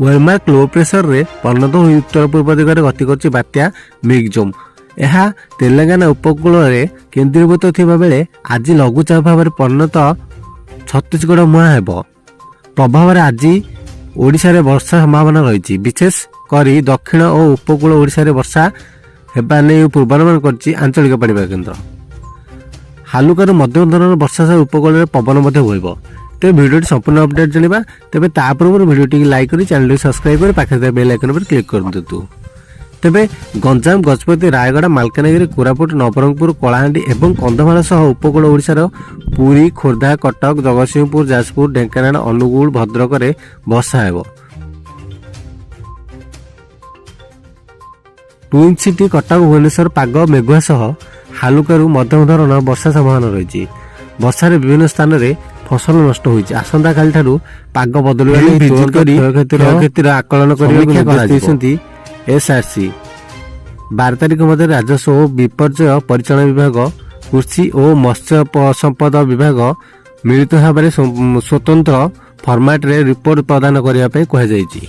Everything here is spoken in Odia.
ୱେଲମାର୍କ लो प्रेसर रे परिणत होई उत्तर पूर्व दिगरे गति करछि बात्या मिगजोम। ଏହା ତେଲେଙ୍ଗାନା ଉପକୂଳ ରେ କେନ୍ଦ୍ରୀଭୂତ ଥିବା ବେଳେ ଆଜି ଲଘୁଚାପ ଭାବରେ ପରିଣତ ଛତିଶଗଡ଼ ମୁହାଁ ହେବ। ପ୍ରଭାବରେ ଆଜି ଓଡ଼ିଶାରେ ବର୍ଷା ସମ୍ଭାବନା ରହିଛି। ବିଶେଷ କରି ଦକ୍ଷିଣ ଓ ଉପକୂଳ ଓଡ଼ିଶାରେ ବର୍ଷା ହେବା ନେଇ ପୂର୍ବାନୁମାନ କରିଛି ଆଞ୍ଚଳିକ ପାଣିପାଗ କେନ୍ଦ୍ର। ହାଲୁକାରୁ ମଧ୍ୟମ ଧରଣର ବର୍ଷା ସହ ଉପକୂଳରେ ପବନ ମଧ୍ୟ ବହିବ। ତେବେ ଭିଡ଼ିଓଟି ସମ୍ପୂର୍ଣ୍ଣ ଅପଡେଟ୍ ଜାଣିବା। ତେବେ ତା ପୂର୍ବରୁ ଭିଡ଼ିଓଟିକୁ ଲାଇକ୍ କରି ଚ୍ୟାନେଲଟି ସବସ୍କ୍ରାଇବ୍ କରି ପାଖରେ ଥିବା ବେଲ୍ ଆଇକନ୍ ଉପରେ କ୍ଲିକ୍ କରିଦିଅନ୍ତୁ। ତେବେ ଗଞ୍ଜାମ, ଗଜପତି, ରାୟଗଡ଼ା, ମାଲକାନଗିରି, କୋରାପୁଟ, ନବରଙ୍ଗପୁର, କଳାହାଣ୍ଡି ଏବଂ କନ୍ଧମାଳ ସହ ଉପକୂଳ ଓଡ଼ିଶାର ପୁରୀ, ଖୋର୍ଦ୍ଧା, କଟକ, ଜଗତସିଂହପୁର, ଯାଜପୁର, ଢେଙ୍କାନାଳ, ଅନୁଗୁଳ, ଭଦ୍ରକରେ ବର୍ଷା ହେବ। ଟ୍ୱିନ୍ ସିଟି କଟକ, ଭୁବନେଶ୍ୱର ପାଗ ମେଘୁଆ ସହ ହାଲୁକାରୁ ମଧ୍ୟମ ଧରଣର ବର୍ଷା ସମ୍ଭାବନା ରହିଛି। ବର୍ଷାରେ ବିଭିନ୍ନ ସ୍ଥାନରେ ଫସଲ ନଷ୍ଟ ହୋଇଛି। ଆସନ୍ତାକାଲିଠାରୁ ପାଗ ବଦଳିବା ନେଇ ତୁରନ୍ତ କ୍ଷୟକ୍ଷତିର ଆକଳନ କରିବାକୁ ନିର୍ଦ୍ଦେଶ ଦେଇଛନ୍ତି ଏସ୍ଆର୍ସି। 12 ତାରିଖ ମଧ୍ୟରେ ରାଜସ୍ୱ ଓ ବିପର୍ଯ୍ୟୟ ପରିଚାଳନା ବିଭାଗ, କୃଷି ଓ ମତ୍ସ୍ୟ ସମ୍ପଦ ବିଭାଗ ମିଳିତ ଭାବରେ ସ୍ୱତନ୍ତ୍ର ଫର୍ମାଟରେ ରିପୋର୍ଟ ପ୍ରଦାନ କରିବା ପାଇଁ କୁହାଯାଇଛି।